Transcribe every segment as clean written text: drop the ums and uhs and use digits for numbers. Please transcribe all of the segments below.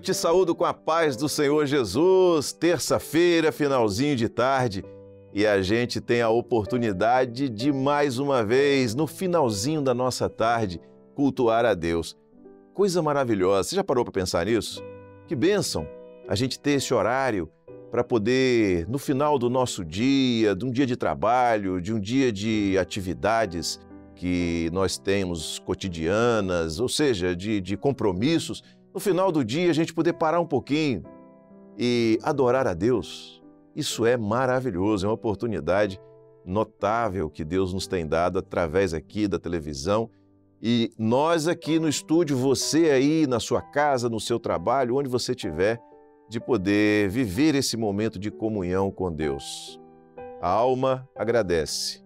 te saúdo com a paz do Senhor Jesus. Terça-feira, finalzinho de tarde, e a gente tem a oportunidade de, mais uma vez, no finalzinho da nossa tarde, cultuar a Deus. Coisa maravilhosa. Você já parou para pensar nisso? Que bênção a gente ter esse horário para poder, no final do nosso dia, de um dia de trabalho, de um dia de atividades que nós temos cotidianas, ou seja, de compromissos, no final do dia a gente poder parar um pouquinho e adorar a Deus. Isso é maravilhoso, é uma oportunidade notável que Deus nos tem dado através aqui da televisão. E nós aqui no estúdio, você aí na sua casa, no seu trabalho, onde você estiver, de poder viver esse momento de comunhão com Deus. A alma agradece,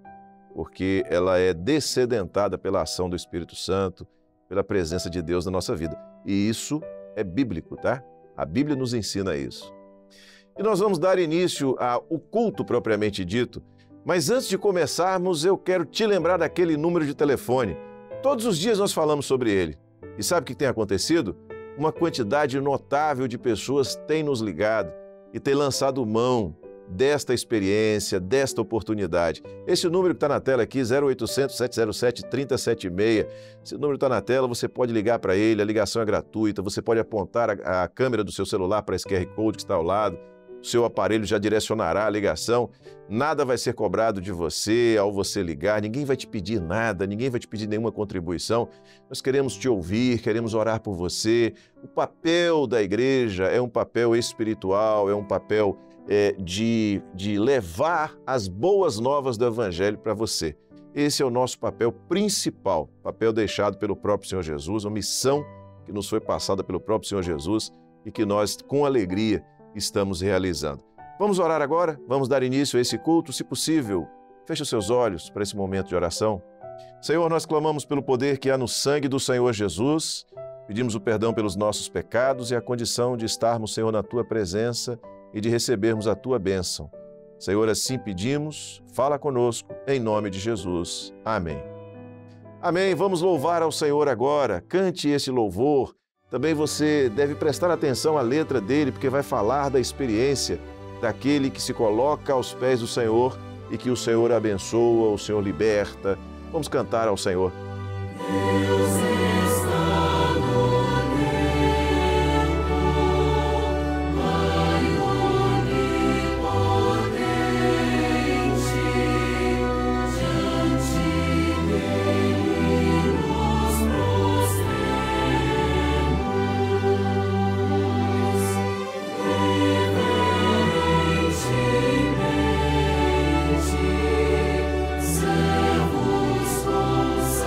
porque ela é dessedentada pela ação do Espírito Santo, pela presença de Deus na nossa vida. E isso é bíblico, tá? A Bíblia nos ensina isso. E nós vamos dar início ao culto propriamente dito, mas antes de começarmos, eu quero te lembrar daquele número de telefone. Todos os dias nós falamos sobre ele. E sabe o que tem acontecido? Uma quantidade notável de pessoas tem nos ligado e tem lançado mão desta experiência, desta oportunidade. Esse número que está na tela aqui, 0800 707 3076, esse número está na tela, você pode ligar para ele, a ligação é gratuita, você pode apontar a câmera do seu celular para esse QR Code que está ao lado, o seu aparelho já direcionará a ligação, nada vai ser cobrado de você ao você ligar, ninguém vai te pedir nada, ninguém vai te pedir nenhuma contribuição, nós queremos te ouvir, queremos orar por você. O papel da igreja é um papel espiritual, é um papel de levar as boas novas do Evangelho para você. Esse é o nosso papel principal, papel deixado pelo próprio Senhor Jesus, uma missão que nos foi passada pelo próprio Senhor Jesus e que nós, com alegria, estamos realizando. Vamos orar agora? Vamos dar início a esse culto? Se possível, feche os seus olhos para esse momento de oração. Senhor, nós clamamos pelo poder que há no sangue do Senhor Jesus, pedimos o perdão pelos nossos pecados e a condição de estarmos, Senhor, na Tua presença e de recebermos a Tua bênção. Senhor, assim pedimos, fala conosco, em nome de Jesus. Amém. Amém. Vamos louvar ao Senhor agora. Cante esse louvor. Também você deve prestar atenção à letra dele, porque vai falar da experiência daquele que se coloca aos pés do Senhor e que o Senhor abençoa, o Senhor liberta. Vamos cantar ao Senhor. Deus está no servos consagrados.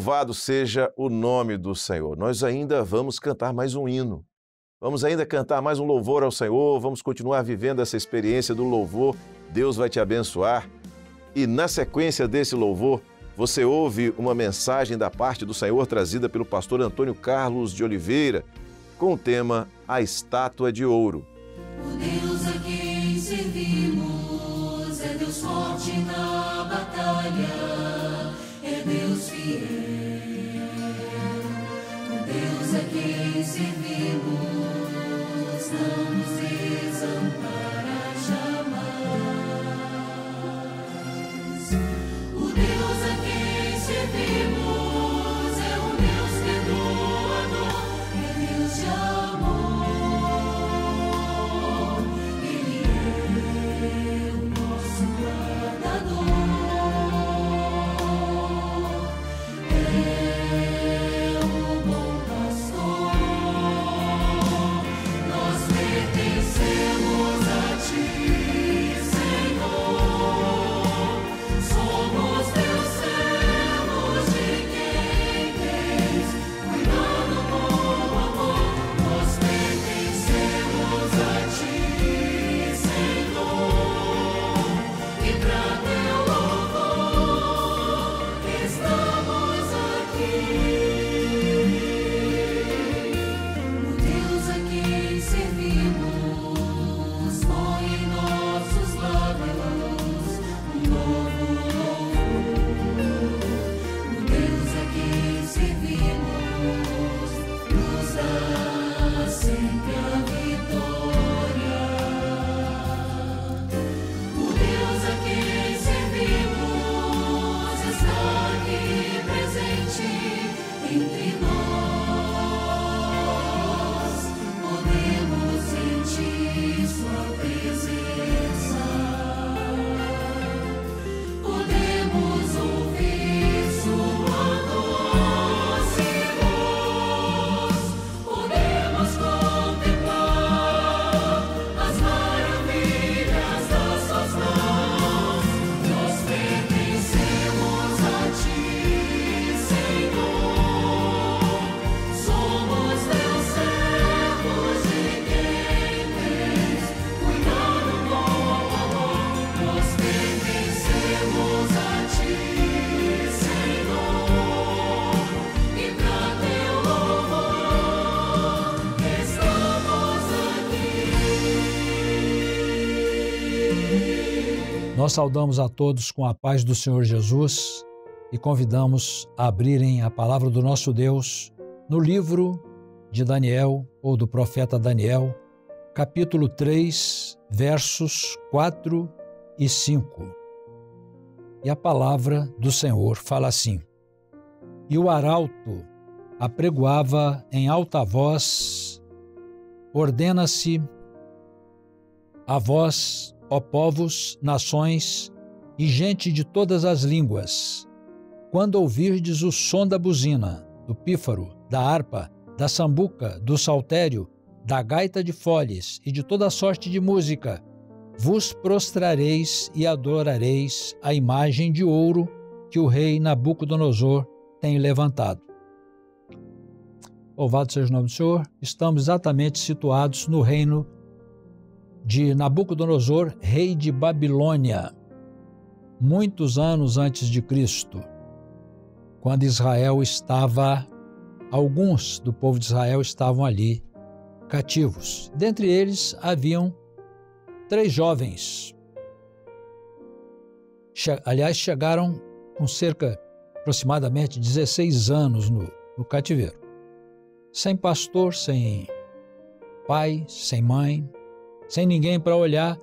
Louvado seja o nome do Senhor. Nós ainda vamos cantar mais um hino. Vamos ainda cantar mais um louvor ao Senhor, vamos continuar vivendo essa experiência do louvor. Deus vai te abençoar. E na sequência desse louvor, você ouve uma mensagem da parte do Senhor trazida pelo pastor Antônio Carlos de Oliveira, com o tema A Estátua de Ouro. O Deus a quem servimos é Deus forte na batalha, é Deus fiel. O Deus a quem servimos não nos desampara jamais. O Deus a quem servimos é um Deus perdoador, é Deus de amor. Ele é o nosso guardador, é o bom pastor. Nós pertencemos a Ti, Senhor. Somos Teus servos, de quem tens cuidado com amor. Nós pertencemos a Ti, Senhor, e pra Teu louvor estamos aqui. O Deus a quem servimos põe em nossos lábios um novo louvor. O Deus a quem servimos nos dá sempre a vitória. O Deus a quem servimos está aqui presente entre nós. Podemos sentir Sua presença, podemos ouvir Sua doce voz, podemos contemplar as maravilhas das Suas mãos. Nós pertencemos a Ti, Senhor. Somos Teus servos, de quem tens cuidado com amor. Nós pertencemos a Ti, Senhor, e pra Teu louvor estamos aqui. Nós saudamos a todos com a paz do Senhor Jesus e convidamos a abrirem a palavra do nosso Deus no livro de Daniel, ou do profeta Daniel, capítulo 3, versos 4 e 5. E a palavra do Senhor fala assim: E o arauto apregoava em alta voz: Ordena-se a vós, ó povos, nações e gente de todas as línguas, quando ouvirdes o som da buzina, do pífaro, da harpa, da sambuca, do saltério, da gaita de foles e de toda sorte de música, vos prostrareis e adorareis a imagem de ouro que o rei Nabucodonosor tem levantado. Louvado seja o nome do Senhor. Estamos exatamente situados no reino de Nabucodonosor, rei de Babilônia, muitos anos antes de Cristo, quando Israel estava, alguns do povo de Israel estavam ali cativos. Dentre eles haviam 3 jovens. Aliás, chegaram com aproximadamente 16 anos no cativeiro. Sem pastor, sem pai, sem mãe, sem ninguém para olhar,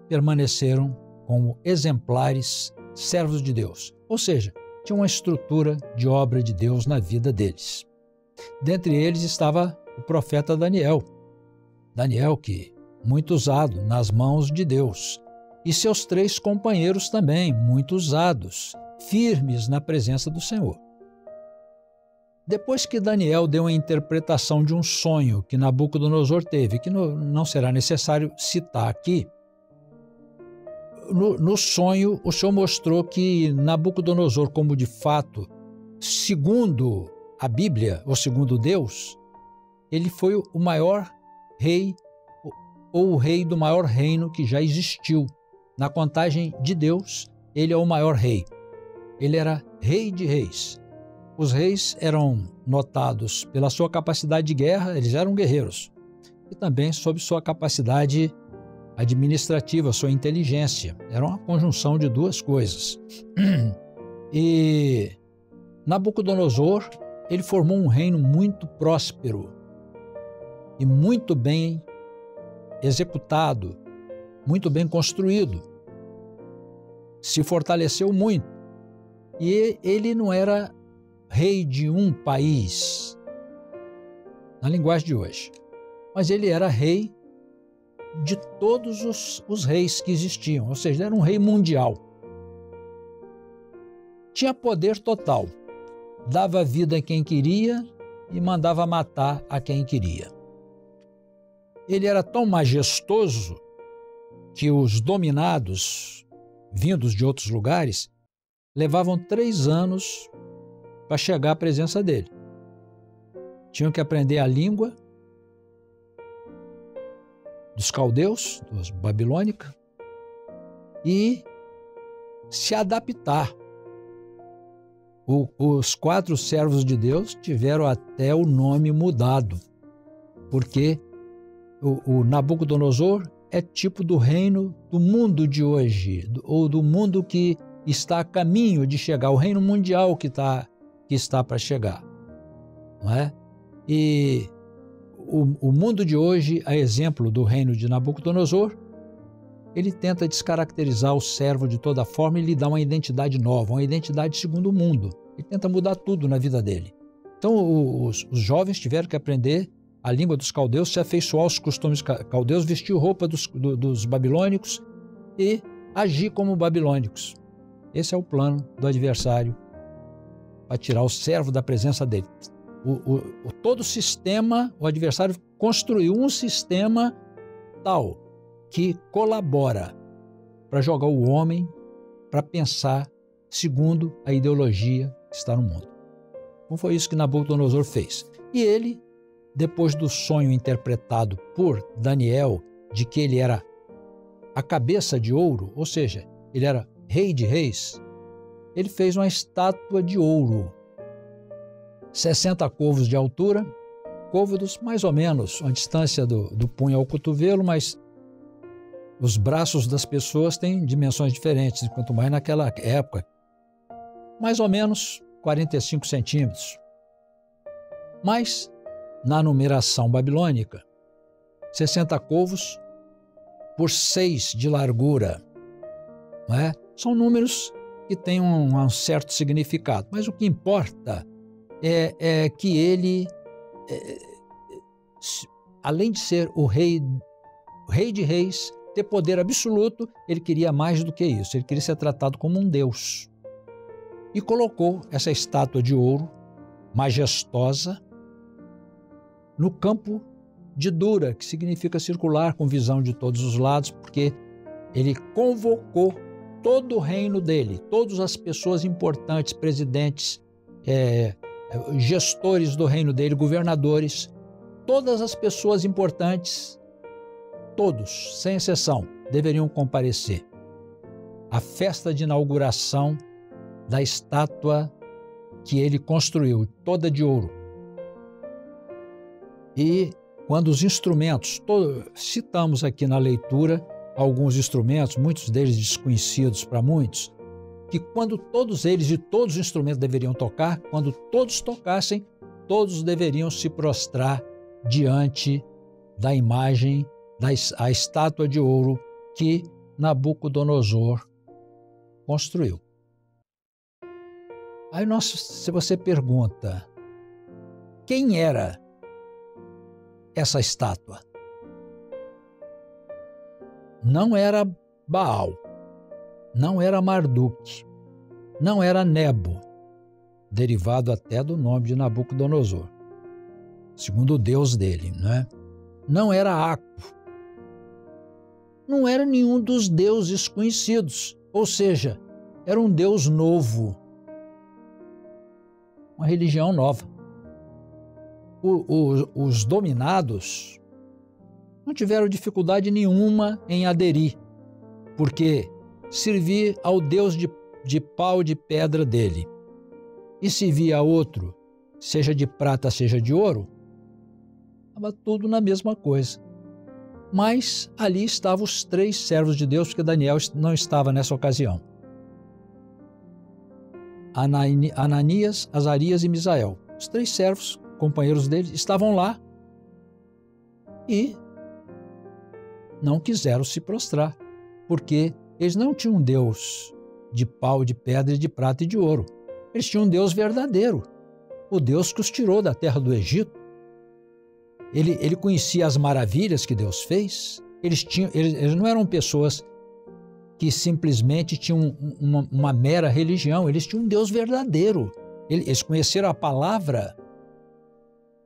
permaneceram como exemplares servos de Deus. Ou seja, tinha uma estrutura de obra de Deus na vida deles. Dentre eles estava o profeta Daniel. Daniel, que muito usado nas mãos de Deus. E seus 3 companheiros também, muito usados, firmes na presença do Senhor. Depois que Daniel deu a interpretação de um sonho que Nabucodonosor teve, que não será necessário citar aqui, no sonho o Senhor mostrou que Nabucodonosor, como de fato segundo a Bíblia, ou segundo Deus, ele foi o maior rei, ou o rei do maior reino que já existiu. Na contagem de Deus, ele é o maior rei. Ele era rei de reis. Os reis eram notados pela sua capacidade de guerra, eles eram guerreiros, e também sob sua capacidade administrativa, sua inteligência. Era uma conjunção de duas coisas. E Nabucodonosor, ele formou um reino muito próspero e muito bem executado, muito bem construído. Se fortaleceu muito. E ele não era rei de um país, na linguagem de hoje, mas ele era rei de todos os reis que existiam, ou seja, ele era um rei mundial. Tinha poder total, dava vida a quem queria e mandava matar a quem queria. Ele era tão majestoso que os dominados, vindos de outros lugares, levavam 3 anos para chegar à presença dele. Tinham que aprender a língua dos caldeus, dos babilônicos, e se adaptar. Os 4 servos de Deus tiveram até o nome mudado, porque o Nabucodonosor é tipo do reino do mundo de hoje, ou do mundo que está a caminho de chegar, o reino mundial que está para chegar, não é? E o mundo de hoje, a exemplo do reino de Nabucodonosor, ele tenta descaracterizar o servo de toda forma e lhe dá uma identidade nova, uma identidade segundo o mundo. Ele tenta mudar tudo na vida dele. Então os jovens tiveram que aprender a língua dos caldeus, se afeiçoar aos costumes caldeus, vestir roupa dos babilônicos e agir como babilônicos. Esse é o plano do adversário para tirar o servo da presença dele. Todo o sistema, o adversário construiu um sistema tal que colabora para jogar o homem para pensar segundo a ideologia que está no mundo. Então foi isso que Nabucodonosor fez. E ele, depois do sonho interpretado por Daniel, de que ele era a cabeça de ouro, ou seja, ele era rei de reis, ele fez uma estátua de ouro, 60 côvados de altura, côvados mais ou menos, uma distância do punho ao cotovelo, mas os braços das pessoas têm dimensões diferentes, quanto mais naquela época. Mais ou menos 45 centímetros. Mas, na numeração babilônica, 60 côvados por 6 de largura. Não é? São números que têm um certo significado, mas o que importa é que ele, além de ser o rei de reis, ter poder absoluto, ele queria mais do que isso, ele queria ser tratado como um deus. E colocou essa estátua de ouro, majestosa, no campo de Dura, que significa circular, com visão de todos os lados, porque ele convocou todo o reino dele, todas as pessoas importantes, presidentes, gestores do reino dele, governadores, todas as pessoas importantes, todos, sem exceção, deveriam comparecer à festa de inauguração da estátua que ele construiu, toda de ouro. E quando os instrumentos, citamos aqui na leitura alguns instrumentos, muitos deles desconhecidos para muitos, que quando todos eles e todos os instrumentos deveriam tocar, quando todos tocassem, todos deveriam se prostrar diante da imagem, da estátua de ouro que Nabucodonosor construiu. Aí se você pergunta, quem era essa estátua? Não era Baal, não era Marduk, não era Nebo, derivado até do nome de Nabucodonosor, segundo o deus dele, né? Não era Aco, não era nenhum dos deuses conhecidos, ou seja, era um deus novo. uma religião nova. Os dominados não tiveram dificuldade nenhuma em aderir, porque servir ao Deus de pau de pedra dele e servir a outro, seja de prata, seja de ouro, estava tudo na mesma coisa. Mas ali estavam os 3 servos de Deus, porque Daniel não estava nessa ocasião. Ananias, Azarias e Misael. Os 3 servos, companheiros dele, estavam lá e não quiseram se prostrar, porque eles não tinham um Deus de pau, de pedra, de prata e de ouro. Eles tinham um Deus verdadeiro, o Deus que os tirou da terra do Egito. Ele conhecia as maravilhas que Deus fez. Eles não eram pessoas que simplesmente tinham uma mera religião. Eles tinham um Deus verdadeiro. Eles conheceram a palavra.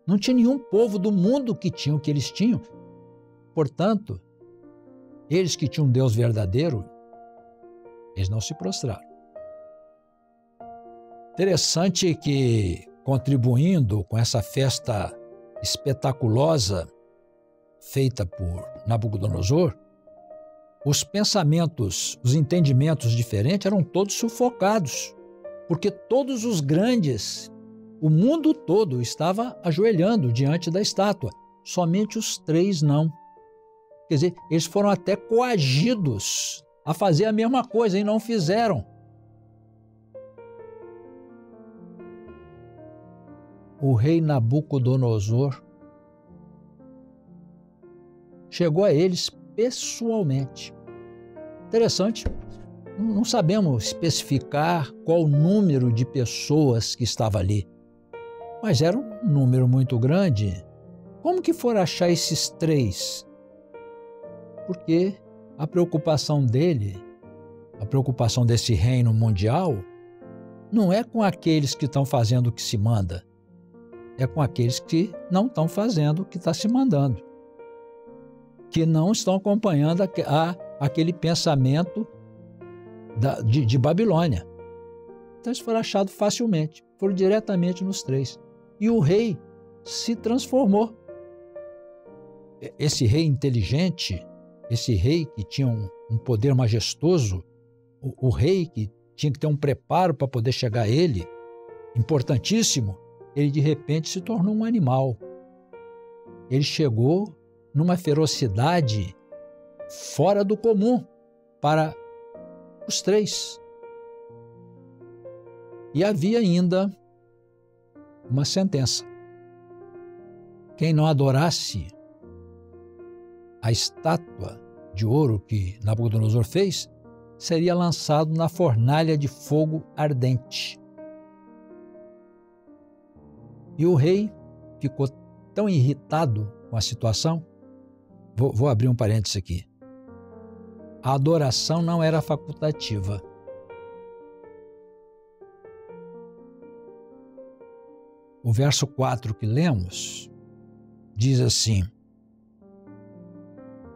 Não tinha nenhum povo do mundo que tinha o que eles tinham. Portanto, eles que tinham um Deus verdadeiro, eles não se prostraram. Interessante que, contribuindo com essa festa espetaculosa feita por Nabucodonosor, os pensamentos, os entendimentos diferentes eram todos sufocados, porque todos os grandes, o mundo todo estava ajoelhando diante da estátua, somente os 3 não. Quer dizer, eles foram até coagidos a fazer a mesma coisa e não fizeram. O rei Nabucodonosor chegou a eles pessoalmente. Interessante, não sabemos especificar qual o número de pessoas que estava ali, mas era um número muito grande. Como que foram achar esses 3? Porque a preocupação dele, a preocupação desse reino mundial, não é com aqueles que estão fazendo o que se manda, é com aqueles que não estão fazendo o que está se mandando, que não estão acompanhando aquele pensamento de Babilônia. Então eles foram achados facilmente, foram diretamente nos 3. E o rei se transformou. Esse rei inteligente, esse rei que tinha um poder majestoso, o rei que tinha que ter um preparo para poder chegar a ele, importantíssimo, ele de repente se tornou um animal. Ele chegou numa ferocidade fora do comum para os 3. E havia ainda uma sentença. Quem não adorasse a estátua de ouro que Nabucodonosor fez, seria lançado na fornalha de fogo ardente. E o rei ficou tão irritado com a situação. Vou abrir um parênteses aqui. A adoração não era facultativa. O verso 4 que lemos diz assim: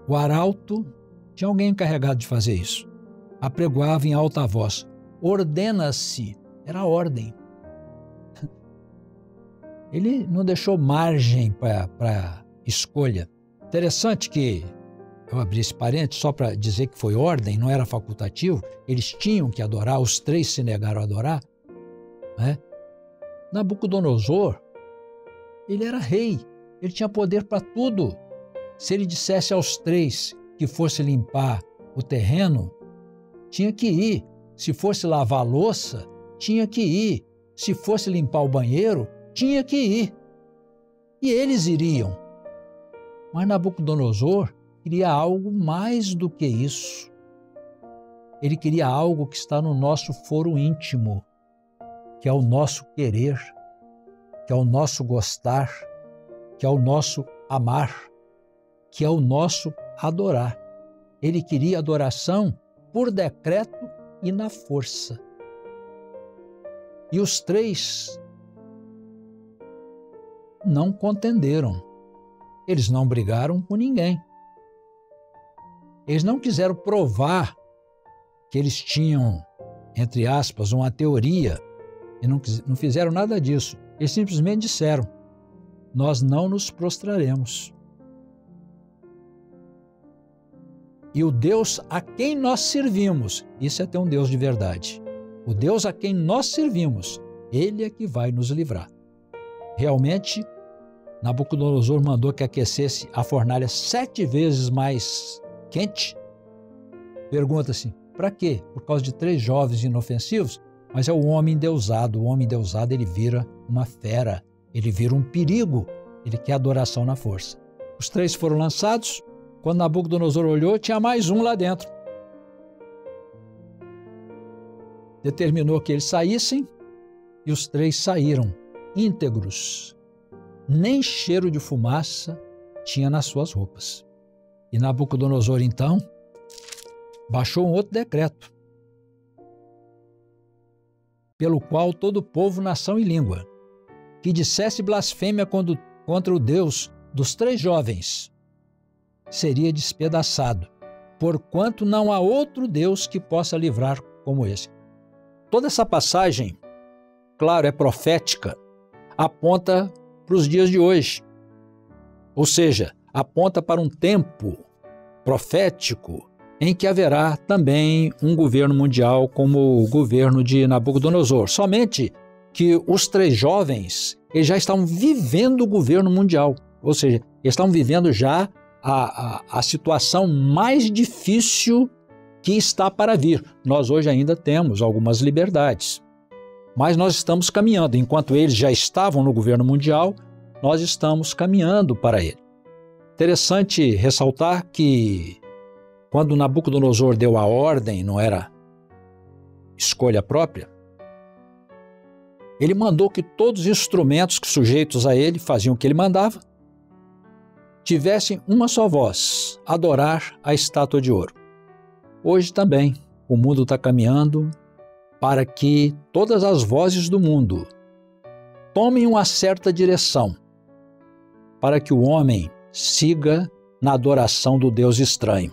o arauto, tinha alguém encarregado de fazer isso, apregoava em alta voz: ordena-se, era a ordem. Ele não deixou margem para escolha. Interessante que eu abri esse parênteses só para dizer que foi ordem, não era facultativo. Eles tinham que adorar, os 3 se negaram a adorar, né? Nabucodonosor, ele era rei, ele tinha poder para tudo. Se ele dissesse aos 3 que fosse limpar o terreno, tinha que ir. Se fosse lavar a louça, tinha que ir. Se fosse limpar o banheiro, tinha que ir. E eles iriam. Mas Nabucodonosor queria algo mais do que isso. Ele queria algo que está no nosso foro íntimo, que é o nosso querer, que é o nosso gostar, que é o nosso amar, que é o nosso adorar. Ele queria adoração por decreto e na força. E os 3 não contenderam. Eles não brigaram com ninguém. Eles não quiseram provar que eles tinham, entre aspas, uma teoria E não fizeram nada disso. Eles simplesmente disseram: nós não nos prostraremos. E o Deus a quem nós servimos, isso é ter um Deus de verdade. O Deus a quem nós servimos, Ele é que vai nos livrar. Realmente, Nabucodonosor mandou que aquecesse a fornalha 7 vezes mais quente. Pergunta-se, para quê? Por causa de 3 jovens inofensivos? Mas é o homem endeusado. O homem endeusado, ele vira uma fera, ele vira um perigo, ele quer adoração na força. Os 3 foram lançados. Quando Nabucodonosor olhou, tinha mais um lá dentro. Determinou que eles saíssem e os 3 saíram íntegros. Nem cheiro de fumaça tinha nas suas roupas. E Nabucodonosor, então, baixou um outro decreto, pelo qual todo o povo, nação e língua, que dissesse blasfêmia contra o Deus dos 3 jovens, seria despedaçado, porquanto não há outro Deus que possa livrar como esse. Toda essa passagem, claro, é profética, aponta para os dias de hoje. Ou seja, aponta para um tempo profético em que haverá também um governo mundial como o governo de Nabucodonosor. Somente que os 3 jovens, eles já estavam vivendo o governo mundial. Ou seja, eles estavam vivendo já a situação mais difícil que está para vir. Nós hoje ainda temos algumas liberdades, mas nós estamos caminhando. Enquanto eles já estavam no governo mundial, nós estamos caminhando para ele. Interessante ressaltar que quando Nabucodonosor deu a ordem, não era escolha própria, ele mandou que todos os instrumentos que sujeitos a ele faziam o que ele mandava, tivessem uma só voz, adorar a estátua de ouro. Hoje também o mundo está caminhando para que todas as vozes do mundo tomem uma certa direção, para que o homem siga na adoração do Deus estranho.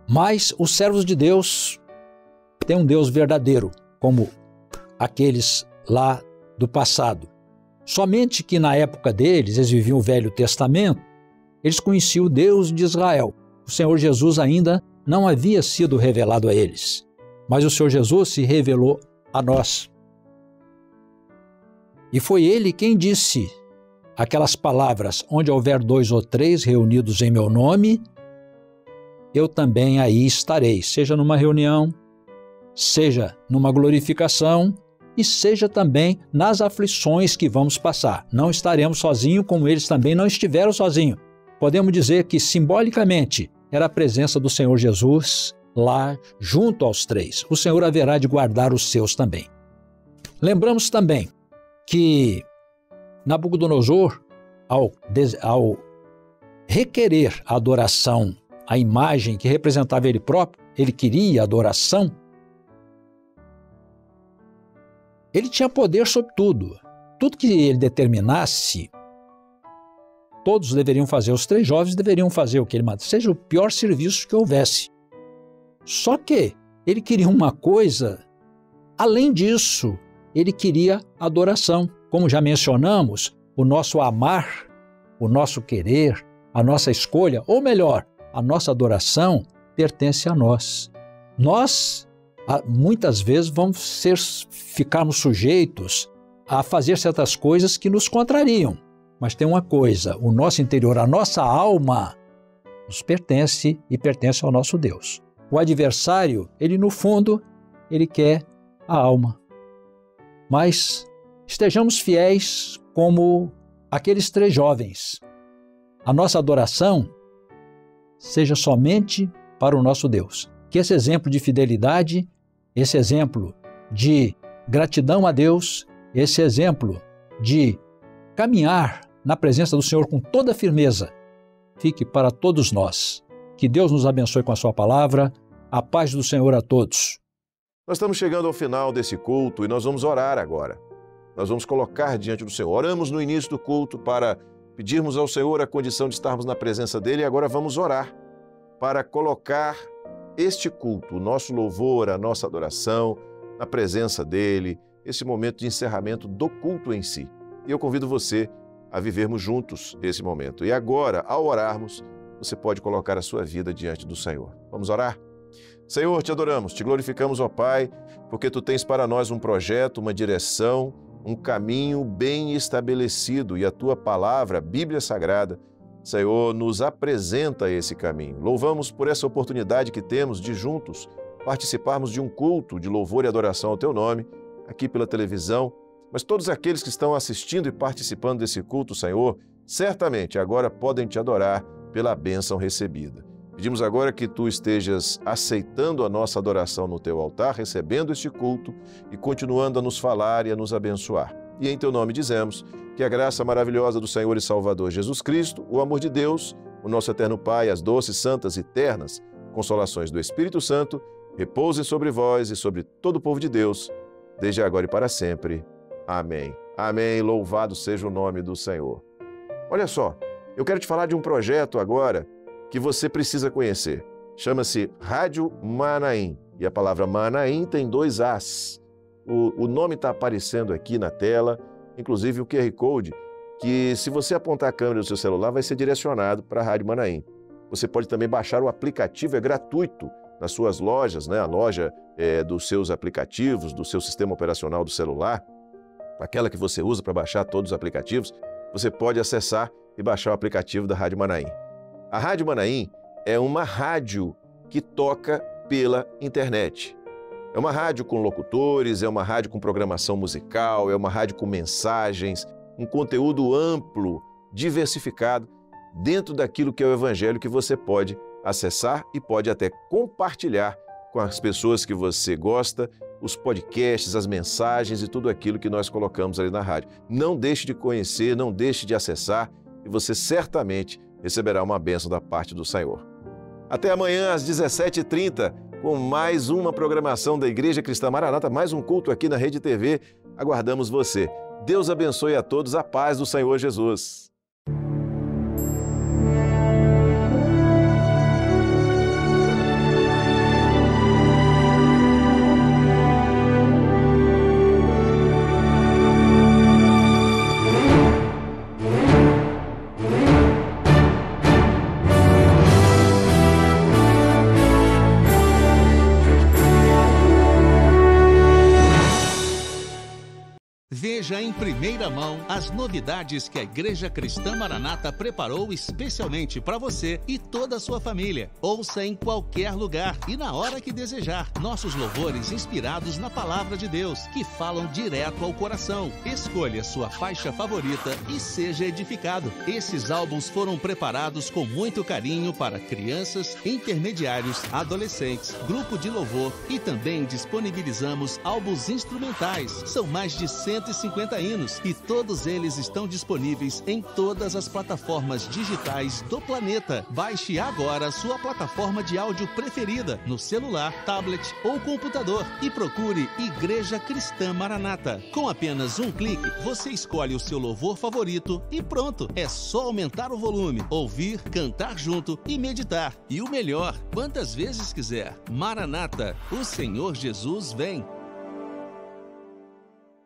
Mas os servos de Deus têm um Deus verdadeiro, como aqueles lá do passado. Somente que na época deles, eles viviam o Velho Testamento, eles conheciam o Deus de Israel. O Senhor Jesus ainda não havia sido revelado a eles, mas o Senhor Jesus se revelou a nós. E foi Ele quem disse aquelas palavras: onde houver 2 ou 3 reunidos em meu nome, eu também aí estarei, seja numa reunião, seja numa glorificação e seja também nas aflições que vamos passar. Não estaremos sozinhos, como eles também não estiveram sozinhos. Podemos dizer que, simbolicamente, era a presença do Senhor Jesus lá junto aos 3. O Senhor haverá de guardar os seus também. Lembramos também que Nabucodonosor, ao requerer a adoração, a imagem que representava ele próprio, ele queria adoração, ele tinha poder sobre tudo. Tudo que ele determinasse, todos deveriam fazer, os 3 jovens deveriam fazer o que ele mandava, seja o pior serviço que houvesse. Só que ele queria uma coisa, além disso, ele queria adoração. Como já mencionamos, o nosso amar, o nosso querer, a nossa escolha, ou melhor, a nossa adoração pertence a nós. Nós, muitas vezes, vamos ficarmos sujeitos a fazer certas coisas que nos contrariam. Mas tem uma coisa, o nosso interior, a nossa alma, nos pertence e pertence ao nosso Deus. O adversário, ele no fundo, ele quer a alma. Mas estejamos fiéis como aqueles 3 jovens. A nossa adoração seja somente para o nosso Deus. Que esse exemplo de fidelidade, esse exemplo de gratidão a Deus, esse exemplo de caminhar na presença do Senhor com toda firmeza, fique para todos nós. Que Deus nos abençoe com a sua palavra. A paz do Senhor a todos. Nós estamos chegando ao final desse culto e nós vamos orar agora. Nós vamos colocar diante do Senhor. Oramos no início do culto para pedirmos ao Senhor a condição de estarmos na presença dEle e agora vamos orar para colocar este culto, o nosso louvor, a nossa adoração, na presença dEle, esse momento de encerramento do culto em si. E eu convido você a vivermos juntos esse momento. E agora, ao orarmos, você pode colocar a sua vida diante do Senhor. Vamos orar? Senhor, te adoramos, te glorificamos, ó Pai, porque Tu tens para nós um projeto, uma direção, um caminho bem estabelecido e a Tua palavra, a Bíblia Sagrada, Senhor, nos apresenta esse caminho. Louvamos por essa oportunidade que temos de juntos participarmos de um culto de louvor e adoração ao Teu nome, aqui pela televisão, mas todos aqueles que estão assistindo e participando desse culto, Senhor, certamente agora podem Te adorar pela bênção recebida. Pedimos agora que Tu estejas aceitando a nossa adoração no Teu altar, recebendo este culto e continuando a nos falar e a nos abençoar. E em Teu nome dizemos que a graça maravilhosa do Senhor e Salvador Jesus Cristo, o amor de Deus, o nosso eterno Pai, as doces, santas e ternas consolações do Espírito Santo, repousem sobre vós e sobre todo o povo de Deus, desde agora e para sempre. Amém. Amém. Louvado seja o nome do Senhor. Olha só, eu quero te falar de um projeto agora que você precisa conhecer. Chama-se Rádio Manaim. E a palavra Manaim tem 2 As. O nome está aparecendo aqui na tela, inclusive o QR Code, que se você apontar a câmera do seu celular vai ser direcionado para a Rádio Manaim. Você pode também baixar o aplicativo, é gratuito, nas suas lojas, né? A loja dos seus aplicativos, do seu sistema operacional do celular, aquela que você usa para baixar todos os aplicativos, você pode acessar e baixar o aplicativo da Rádio Manaim. A Rádio Manaim é uma rádio que toca pela internet. É uma rádio com locutores, é uma rádio com programação musical, é uma rádio com mensagens, um conteúdo amplo, diversificado, dentro daquilo que é o Evangelho que você pode acessar e pode até compartilhar com as pessoas que você gosta, os podcasts, as mensagens e tudo aquilo que nós colocamos ali na rádio. Não deixe de conhecer, não deixe de acessar e você certamente receberá uma bênção da parte do Senhor. Até amanhã às 17h30 com mais uma programação da Igreja Cristã Maranata, mais um culto aqui na Rede TV. Aguardamos você. Deus abençoe a todos, a paz do Senhor Jesus. Veja em primeira mão as novidades que a Igreja Cristã Maranata preparou especialmente para você e toda a sua família. Ouça em qualquer lugar e na hora que desejar. Nossos louvores inspirados na Palavra de Deus, que falam direto ao coração. Escolha sua faixa favorita e seja edificado. Esses álbuns foram preparados com muito carinho para crianças, intermediários, adolescentes, grupo de louvor e também disponibilizamos álbuns instrumentais. São mais de 150 hinos e todos eles estão disponíveis em todas as plataformas digitais do planeta. Baixe agora sua plataforma de áudio preferida no celular, tablet ou computador e procure Igreja Cristã Maranata. Com apenas um clique, você escolhe o seu louvor favorito e pronto! É só aumentar o volume, ouvir, cantar junto e meditar. E o melhor, quantas vezes quiser. Maranata, o Senhor Jesus vem!